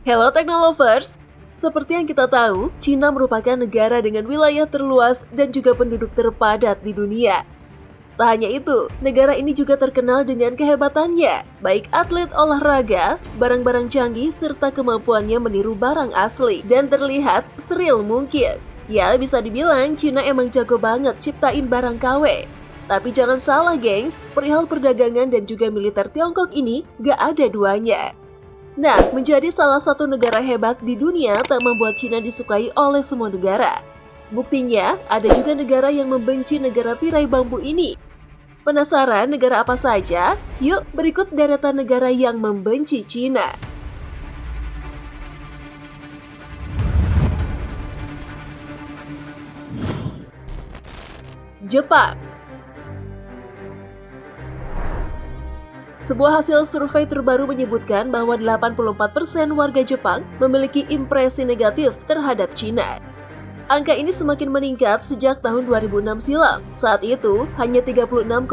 Hello Technolovers! Seperti yang kita tahu, Cina merupakan negara dengan wilayah terluas dan juga penduduk terpadat di dunia. Tak hanya itu, negara ini juga terkenal dengan kehebatannya, baik atlet olahraga, barang-barang canggih, serta kemampuannya meniru barang asli dan terlihat seril mungkin. Ya, bisa dibilang Cina emang jago banget ciptain barang KW. Tapi jangan salah gengs, perihal perdagangan dan juga militer Tiongkok ini gak ada duanya. Nah, menjadi salah satu negara hebat di dunia tak membuat Cina disukai oleh semua negara. Buktinya, ada juga negara yang membenci negara tirai bambu ini. Penasaran negara apa saja? Yuk, berikut deretan negara yang membenci Cina. Jepang. Sebuah hasil survei terbaru menyebutkan bahwa 84% warga Jepang memiliki impresi negatif terhadap Cina. Angka ini semakin meningkat sejak tahun 2006 silam. Saat itu, hanya 36,4%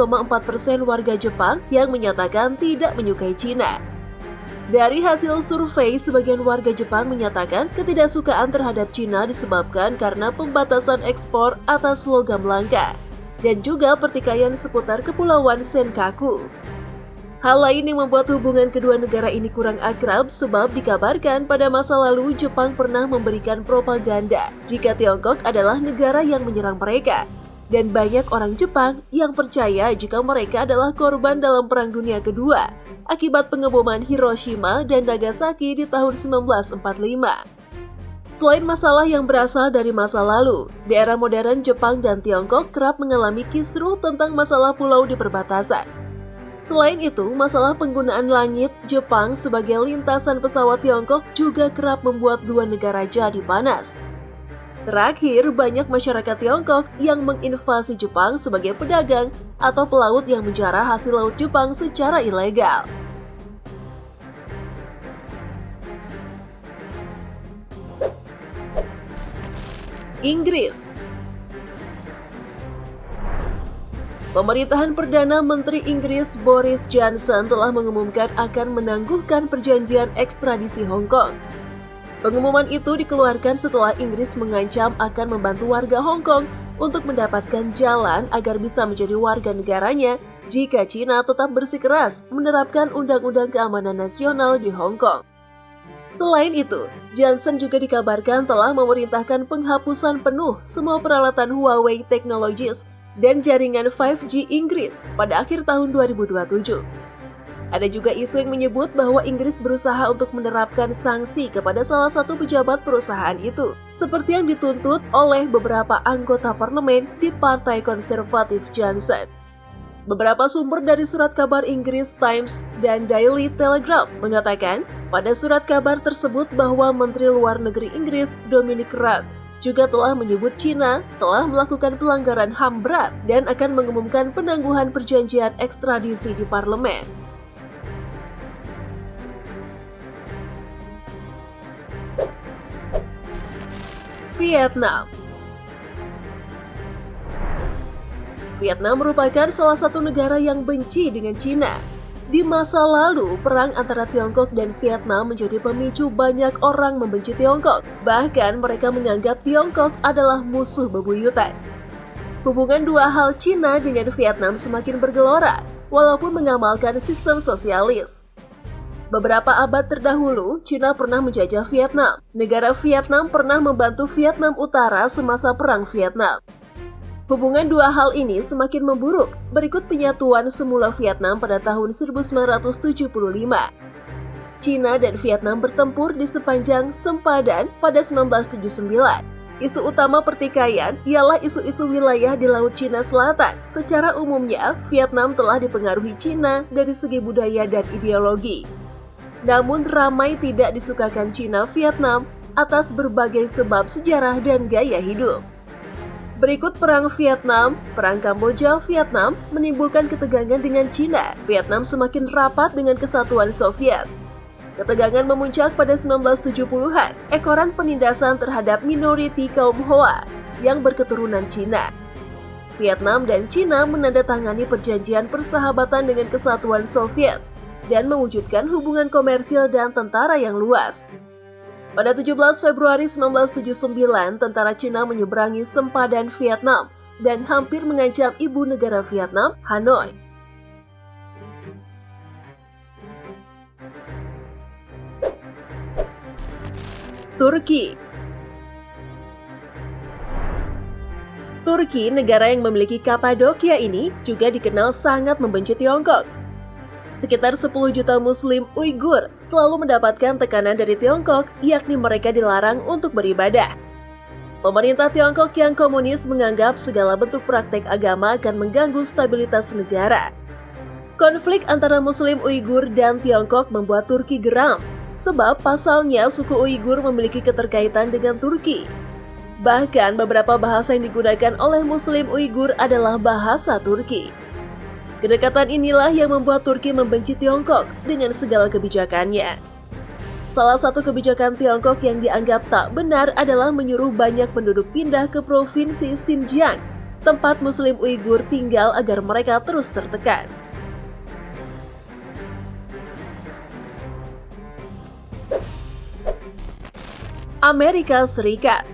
warga Jepang yang menyatakan tidak menyukai Cina. Dari hasil survei, sebagian warga Jepang menyatakan ketidaksukaan terhadap Cina disebabkan karena pembatasan ekspor atas logam langka dan juga pertikaian seputar Kepulauan Senkaku. Hal lain yang membuat hubungan kedua negara ini kurang akrab sebab dikabarkan pada masa lalu Jepang pernah memberikan propaganda jika Tiongkok adalah negara yang menyerang mereka. Dan banyak orang Jepang yang percaya jika mereka adalah korban dalam Perang Dunia Kedua akibat pengeboman Hiroshima dan Nagasaki di tahun 1945. Selain masalah yang berasal dari masa lalu, di era modern Jepang dan Tiongkok kerap mengalami kisruh tentang masalah pulau di perbatasan. Selain itu, masalah penggunaan langit Jepang sebagai lintasan pesawat Tiongkok juga kerap membuat dua negara jadi panas. Terakhir, banyak masyarakat Tiongkok yang menginvasi Jepang sebagai pedagang atau pelaut yang menjarah hasil laut Jepang secara ilegal. Inggris. Pemerintahan Perdana Menteri Inggris Boris Johnson telah mengumumkan akan menangguhkan perjanjian ekstradisi Hong Kong. Pengumuman itu dikeluarkan setelah Inggris mengancam akan membantu warga Hong Kong untuk mendapatkan jalan agar bisa menjadi warga negaranya jika Cina tetap bersikeras menerapkan Undang-Undang Keamanan Nasional di Hong Kong. Selain itu, Johnson juga dikabarkan telah memerintahkan penghapusan penuh semua peralatan Huawei Technologies dan jaringan 5G Inggris pada akhir tahun 2027. Ada juga isu yang menyebut bahwa Inggris berusaha untuk menerapkan sanksi kepada salah satu pejabat perusahaan itu, seperti yang dituntut oleh beberapa anggota parlemen di Partai Konservatif Johnson. Beberapa sumber dari surat kabar Inggris Times dan Daily Telegraph mengatakan pada surat kabar tersebut bahwa Menteri Luar Negeri Inggris Dominic Raab juga telah menyebut Cina telah melakukan pelanggaran HAM berat dan akan mengumumkan penangguhan perjanjian ekstradisi di parlemen. Vietnam. Vietnam merupakan salah satu negara yang benci dengan Cina. Di masa lalu, perang antara Tiongkok dan Vietnam menjadi pemicu banyak orang membenci Tiongkok. Bahkan mereka menganggap Tiongkok adalah musuh bebuyutan. Hubungan dua hal Cina dengan Vietnam semakin bergelora, walaupun mengamalkan sistem sosialis. Beberapa abad terdahulu, Cina pernah menjajah Vietnam. Negara Vietnam pernah membantu Vietnam Utara semasa Perang Vietnam. Hubungan dua hal ini semakin memburuk berikut penyatuan semula Vietnam pada tahun 1975. Cina dan Vietnam bertempur di sepanjang sempadan pada 1979. Isu utama pertikaian ialah isu-isu wilayah di Laut Cina Selatan. Secara umumnya, Vietnam telah dipengaruhi Cina dari segi budaya dan ideologi. Namun ramai tidak disukakan Cina Vietnam atas berbagai sebab sejarah dan gaya hidup. Berikut Perang Vietnam, Perang Kamboja Vietnam menimbulkan ketegangan dengan Cina. Vietnam semakin rapat dengan kesatuan Soviet. Ketegangan memuncak pada 1970-an, ekoran penindasan terhadap minoriti kaum Hoa yang berketurunan Cina. Vietnam dan Cina menandatangani perjanjian persahabatan dengan kesatuan Soviet dan mewujudkan hubungan komersil dan tentara yang luas. Pada 17 Februari 1979, tentara Cina menyeberangi sempadan Vietnam dan hampir mengancam ibu negara Vietnam, Hanoi. Turki. Turki, negara yang memiliki Kapadokia ini, juga dikenal sangat membenci Tiongkok. Sekitar 10 juta Muslim Uighur selalu mendapatkan tekanan dari Tiongkok, yakni mereka dilarang untuk beribadah. Pemerintah Tiongkok yang komunis menganggap segala bentuk praktek agama akan mengganggu stabilitas negara. Konflik antara Muslim Uighur dan Tiongkok membuat Turki geram, sebab pasalnya suku Uighur memiliki keterkaitan dengan Turki. Bahkan beberapa bahasa yang digunakan oleh Muslim Uighur adalah bahasa Turki. Kedekatan inilah yang membuat Turki membenci Tiongkok dengan segala kebijakannya. Salah satu kebijakan Tiongkok yang dianggap tak benar adalah menyuruh banyak penduduk pindah ke provinsi Xinjiang, tempat Muslim Uighur tinggal agar mereka terus tertekan. Amerika Serikat.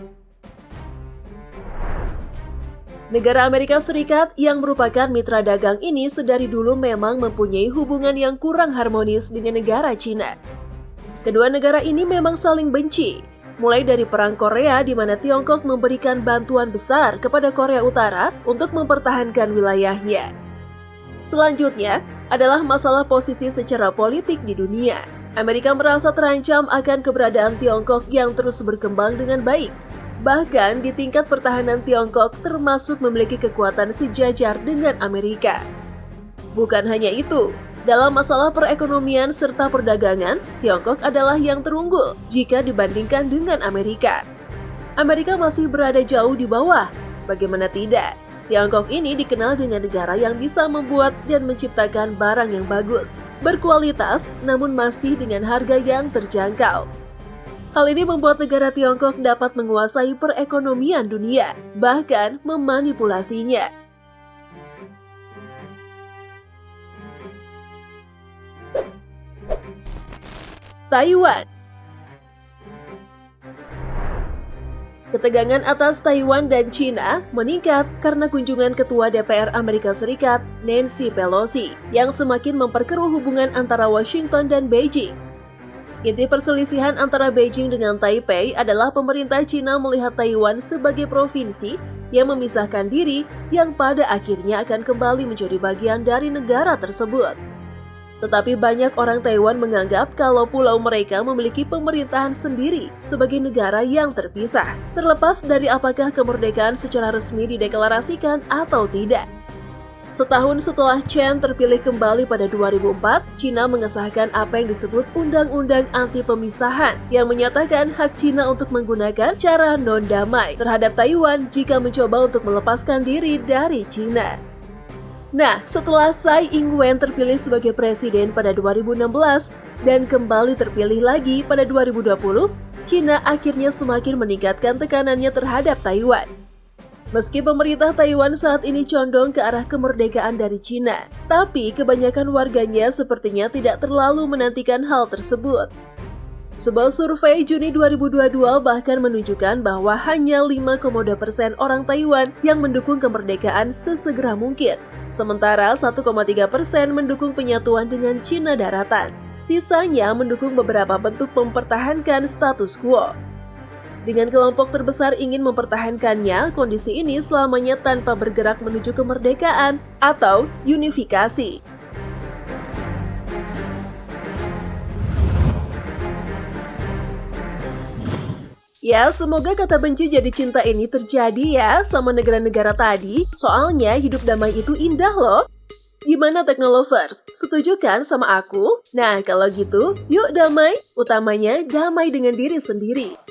Negara Amerika Serikat yang merupakan mitra dagang ini sedari dulu memang mempunyai hubungan yang kurang harmonis dengan negara Cina. Kedua negara ini memang saling benci, mulai dari Perang Korea di mana Tiongkok memberikan bantuan besar kepada Korea Utara untuk mempertahankan wilayahnya. Selanjutnya adalah masalah posisi secara politik di dunia. Amerika merasa terancam akan keberadaan Tiongkok yang terus berkembang dengan baik. Bahkan di tingkat pertahanan Tiongkok termasuk memiliki kekuatan sejajar dengan Amerika. Bukan hanya itu, dalam masalah perekonomian serta perdagangan, Tiongkok adalah yang terunggul jika dibandingkan dengan Amerika. Amerika masih berada jauh di bawah. Bagaimana tidak? Tiongkok ini dikenal dengan negara yang bisa membuat dan menciptakan barang yang bagus, berkualitas, namun masih dengan harga yang terjangkau. Hal ini membuat negara Tiongkok dapat menguasai perekonomian dunia, bahkan memanipulasinya. Taiwan. Ketegangan atas Taiwan dan China meningkat karena kunjungan Ketua DPR Amerika Serikat, Nancy Pelosi, yang semakin memperkeruh hubungan antara Washington dan Beijing. Inti perselisihan antara Beijing dengan Taipei adalah pemerintah China melihat Taiwan sebagai provinsi yang memisahkan diri yang pada akhirnya akan kembali menjadi bagian dari negara tersebut. Tetapi banyak orang Taiwan menganggap kalau pulau mereka memiliki pemerintahan sendiri sebagai negara yang terpisah, terlepas dari apakah kemerdekaan secara resmi dideklarasikan atau tidak. Setahun setelah Chen terpilih kembali pada 2004, China mengesahkan apa yang disebut Undang-Undang Anti Pemisahan yang menyatakan hak China untuk menggunakan cara non-damai terhadap Taiwan jika mencoba untuk melepaskan diri dari China. Nah, setelah Tsai Ing-wen terpilih sebagai presiden pada 2016 dan kembali terpilih lagi pada 2020, China akhirnya semakin meningkatkan tekanannya terhadap Taiwan. Meski pemerintah Taiwan saat ini condong ke arah kemerdekaan dari China, tapi kebanyakan warganya sepertinya tidak terlalu menantikan hal tersebut. Sebuah survei Juni 2022 bahkan menunjukkan bahwa hanya 5,2% orang Taiwan yang mendukung kemerdekaan sesegera mungkin, sementara 1,3% mendukung penyatuan dengan Cina daratan. Sisanya mendukung beberapa bentuk mempertahankan status quo. Dengan kelompok terbesar ingin mempertahankannya, kondisi ini selamanya tanpa bergerak menuju kemerdekaan atau unifikasi. Ya, semoga kata benci jadi cinta ini terjadi ya sama negara-negara tadi. Soalnya hidup damai itu indah loh. Gimana Teknolovers? Setuju kan sama aku? Nah, kalau gitu, yuk damai. Utamanya damai dengan diri sendiri.